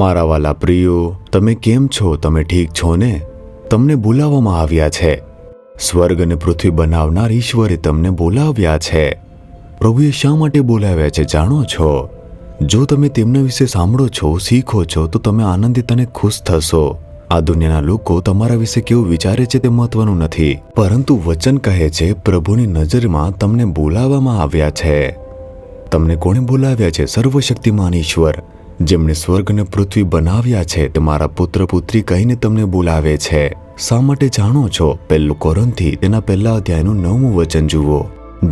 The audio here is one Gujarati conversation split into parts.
મારા વાલા પ્રિયો, તમે કેમ છો? તમે ઠીક છો ને? તમને બોલાવવામાં આવ્યા છે. સ્વર્ગ અને પૃથ્વી બનાવનાર ઈશ્વરે તમને બોલાવ્યા છે. પ્રભુએ શા માટે બોલાવ્યા છે જાણો છો? જો તમે તેમના વિશે સાંભળો છો, શીખો છો, તો તમે આનંદિત અને ખુશ થશો. આ દુનિયાના લોકો તમારા વિશે કેવું વિચારે છે તે મહત્વનું નથી, પરંતુ વચન કહે છે પ્રભુની નજરમાં તમને બોલાવવામાં આવ્યા છે. તમને કોણે બોલાવ્યા છે? સર્વશક્તિમાન ઈશ્વર, જેમણે સ્વર્ગ અને પૃથ્વી બનાવ્યા છે, તે મારા પુત્ર પુત્રી કહીને તમને બોલાવે છે. શા માટે જાણો છો? 1 કોરિન્થી તેના 1 અધ્યાયનું 9મું વચન જુઓ.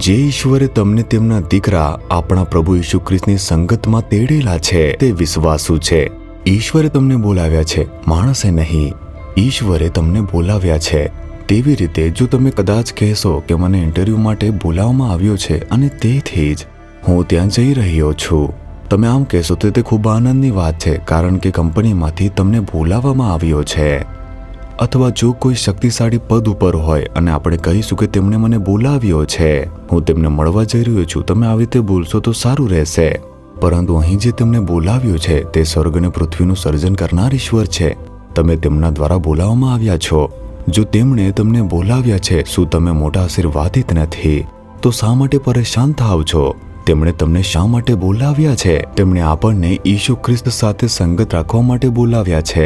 જે ઈશ્વરે તમને તેમના દીકરા આપણા પ્રભુ ઈસુ ખ્રિસ્તની સંગતમાં તેડેલા છે તે વિશ્વાસુ છે. ઈશ્વરે તમને બોલાવ્યા છે, માણસે નહીં. ઈશ્વરે તમને બોલાવ્યા છે. તેવી રીતે જો તમે કદાચ કહેશો કે મને ઇન્ટરવ્યૂ માટે બોલાવવામાં આવ્યો છે અને તેથી જ હું ત્યાં જઈ રહ્યો છું, તમે આમ કહેશો તો તે ખૂબ આનંદની વાત છે, કારણ કે કંપનીમાંથી તમને બોલાવવામાં આવ્યો છે. અથવા જો કોઈ શક્તિશાળી પદ ઉપર હોય અને આપણે કહીશું કે તેમણે મને બોલાવ્યો છે, હું તેમને મળવા જઈ રહ્યો છું, તમે આવી રીતે બોલશો તો સારું રહેશે. પરંતુ અહીં જે તેમને બોલાવ્યો છે તે સ્વર્ગ અને પૃથ્વીનું સર્જન કરનાર ઈશ્વર છે. તમે તેમના દ્વારા બોલાવવામાં આવ્યા છો. જો તેમણે તમને બોલાવ્યા છે, શું તમે મોટા આશીર્વાદિત નથી? તો શા માટે પરેશાન થાવ છો? તેમણે તમને શા માટે બોલાવ્યા છે? તેમણે આપણને ઈસુ ખ્રિસ્ત સાથે સંગત રાખવા માટે બોલાવ્યા છે.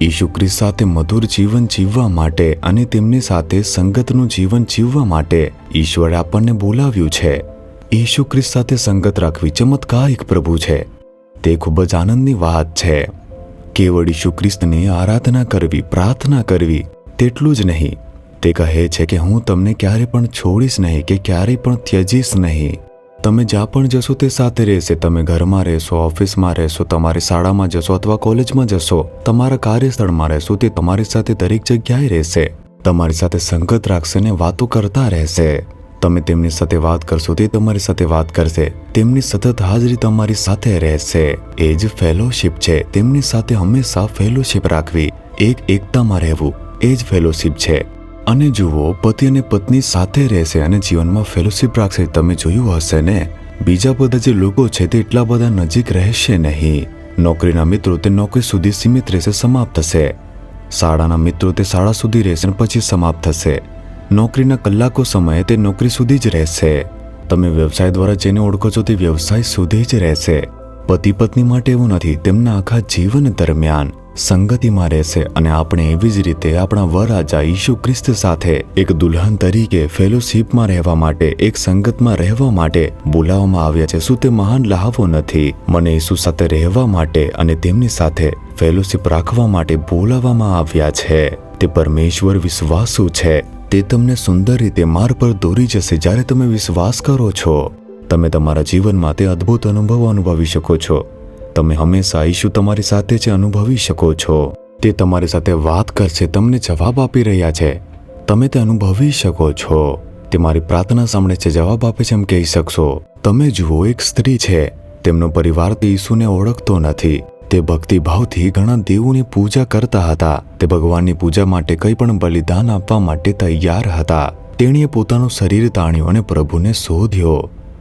ઈસુ ખ્રિસ્ત સાથે મધુર જીવન જીવવા માટે અને તેમની સાથે સંગતનું જીવન જીવવા માટે ઈશ્વરે આપણને બોલાવ્યું છે. ઈસુ ખ્રિસ્ત સાથે સંગત રાખવી ચમત્કારિક પ્રભુ છે. તે ખૂબ જ આનંદની વાત છે. કેવળ ઈસુ ખ્રિસ્તની આરાધના કરવી, પ્રાર્થના કરવી તેટલું જ નહીં. તે કહે છે કે હું તમને ક્યારે પણ છોડીશ નહીં કે ક્યારેય પણ ત્યજીશ નહીં. તમે જ્યાં પણ જશો તે સાથે રહેશે. તમે ઘરમાં રહેશો, ઓફિસમાં રહેશો, તમારી શાળામાં જશો અથવા કોલેજમાં જશો, તમારા કાર્યસ્થળમાં રહેશો, તે તમારી સાથે દરેક જગ્યાએ રહેશે. તમારી સાથે સંગત રાખશે ને વાતો કરતા રહેશે. તમે તેમની સાથે વાત કરશો, તે તમારી સાથે વાત કરશે. તેમની સતત હાજરી તમારી સાથે રહેશે. એ જ ફેલોશિપ છે. તેમની સાથે હંમેશા ફેલોશિપ રાખવી, એકતામાં રહેવું, એ જ ફેલોશિપ છે. અને જુઓ, પતિ અને પત્ની સાથે રહેશે અને જીવનમાં ફેલોશિપ રાખશે. તમે જોયું હશે ને, બીજા બધા જે લોકો છે તે એટલા બધા નજીક રહેશે નહીં. નોકરીના મિત્રો તે નોકરી સુધી સીમિત રહેશે, સમાપ્ત થશે. શાળાના મિત્રો તે શાળા સુધી રહેશે અને પછી સમાપ્ત થશે. નોકરીના કલાકો સમયે તે નોકરી સુધી જ રહેશે. તમે વ્યવસાય દ્વારા જેને ઓળખો છો તે વ્યવસાય સુધી જ રહેશે. પતિ પત્ની માટે એવું નથી. તેમના આખા જીવન દરમિયાન સંગતિમાં રહેશે. અને આપણે એવી જ રીતે આપણા વરરાજા ઈસુ ખ્રિસ્ત સાથે એક દુલ્હન તરીકે ફેલોશિપમાં રહેવા માટે, એક સંગતમાં રહેવા માટે બોલાવવામાં આવ્યા છે. શું તે મહાન લહાવો નથી? મને ઈસુ સાથે રહેવા માટે અને તેમની સાથે ફેલોશિપ રાખવા માટે બોલાવવામાં આવ્યા છે. તે પરમેશ્વર વિશ્વાસુ છે. તે તમને સુંદર રીતે માર્ગ પર દોરી જશે. જ્યારે તમે વિશ્વાસ કરો છો, તમે તમારા જીવનમાં તે અદ્ભુત અનુભવો અનુભવી શકો છો. તમે હંમેશા ઈસુ તમારી સાથે જ અનુભવી શકો છો. તે તમારી સાથે વાત કરશે, તમને જવાબ આપી રહ્યા છે. તમે તે અનુભવી શકો છો. તે મારી પ્રાર્થના સાંભળે છે, જવાબ આપે છે એમ કહી શકશો. તમે જુઓ, એક સ્ત્રી છે, તેમનો પરિવાર તે ઈસુને ઓળખતો નથી. તે ભક્તિભાવથી ઘણા દેવોની પૂજા કરતા હતા. તે ભગવાનની પૂજા માટે કંઈ પણ બલિદાન આપવા માટે તૈયાર હતા. તેણીએ પોતાનું શરીર તાણ્યું અને પ્રભુને શોધ્યો.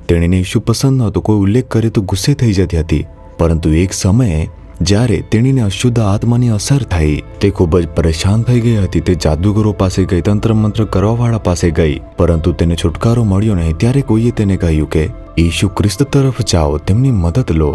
તેણીને ઈસુ પસંદ નહોતો. કોઈ ઉલ્લેખ કરે તો ગુસ્સે થઈ જતી હતી. પરંતુ એક સમયે જ્યારે તેણીને અશુદ્ધ આત્માની અસર થઈ, તે ખૂબ જ પરેશાન થઈ ગઈ હતી. તે જાદુગરો પાસે ગઈ, તંત્ર મંત્ર કરવાવાળા પાસે ગઈ, પરંતુ તેને છુટકારો મળ્યો નહીં. ત્યારે કોઈએ તેને કહ્યું કે ઈસુ ખ્રિસ્ત તરફ જાઓ, તેમની મદદ લો.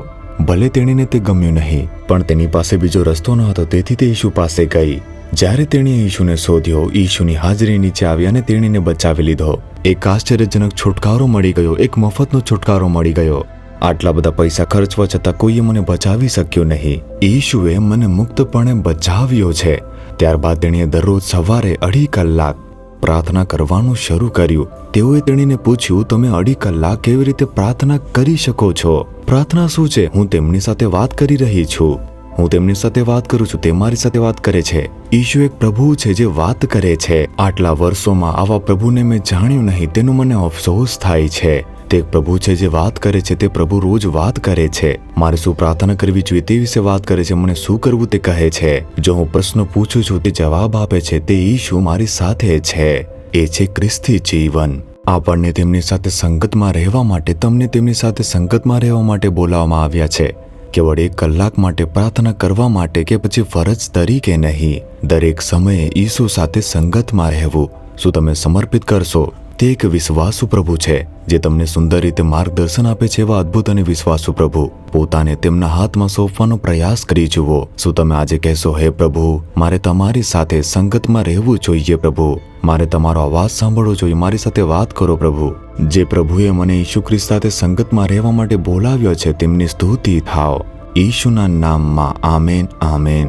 ભલે તેણીને તે ગમ્યું નહીં, પણ તેની પાસે બીજો રસ્તો ન હતો, તેથી તે ઈસુ પાસે ગઈ. જ્યારે તેણીએ ઈસુને શોધ્યો, ઈસુની હાજરી નીચે આવી અને તેણીને બચાવી લીધો. એક આશ્ચર્યજનક છુટકારો મળી ગયો. એક મફતનો છુટકારો મળી ગયો. આટલા બધા પૈસા ખર્ચવા છતાં કોઈએ મને બચાવી શક્યો નહીં. ઈસુએ મને મુક્તપણે બચાવ્યો છે. ત્યારબાદ તેણીએ દરરોજ સવારે 2.5 કલાક પ્રાર્થના કરવાનું શરૂ કર્યું. તેઓએ તેણીને પૂછ્યું, તમે 2.5 કલાક કેવી રીતે પ્રાર્થના કરી શકો છો? પ્રાર્થના શું છે? હું તેમની સાથે વાત કરી રહી છું. હું તેમની સાથે વાત કરું છું, તે મારી સાથે વાત કરે છે. ઈસુ એક પ્રભુ છે જે વાત કરે છે. આટલા વર્ષોમાં આવા પ્રભુને મેં જાણ્યું નહીં, તેનો મને અફસોસ થાય છે. તે એક પ્રભુ છે જે વાત કરે છે. તે પ્રભુ રોજ વાત કરે છે. મારે શું પ્રાર્થના કરવી જોઈએ તે વિશે વાત કરે છે. મને શું કરવું તે કહે છે. જો હું પ્રશ્ન પૂછું છું, તે જવાબ આપે છે. તે ઈસુ મારી સાથે છે. એ છે ખ્રિસ્તી જીવન. આપણને તેમની સાથે સંગતમાં રહેવા માટે, તમને તેમની સાથે સંગતમાં રહેવા માટે બોલાવવામાં આવ્યા છે. કેવળ 1 કલાક માટે પ્રાર્થના કરવા માટે કે પછી ફરજ તરીકે નહીં, દરેક સમયે ઈસુ સાથે સંગતમાં રહેવું. શું તમે સમર્પિત કરશો? તે એક વિશ્વાસુ પ્રભુ છે જે તમને સુંદર રીતે માર્ગદર્શન આપે છે. એવા અદ્ભુત અને વિશ્વાસુ પ્રભુ, પોતાને તેમના હાથમાં સોંપવાનો પ્રયાસ કરી જુઓ. શું તમે આજે કહેશો, હે પ્રભુ, મારે તમારી સાથે સંગતમાં રહેવું જોઈએ. પ્રભુ, મારે તમારો અવાજ સાંભળવો જોઈએ. મારી સાથે વાત કરો પ્રભુ. જે પ્રભુએ મને ઈસુ ખ્રિસ્ત સાથે સંગતમાં રહેવા માટે બોલાવ્યો છે, તેમની સ્તુતિ થાવ. ઈસુના નામમાં આમેન, આમેન.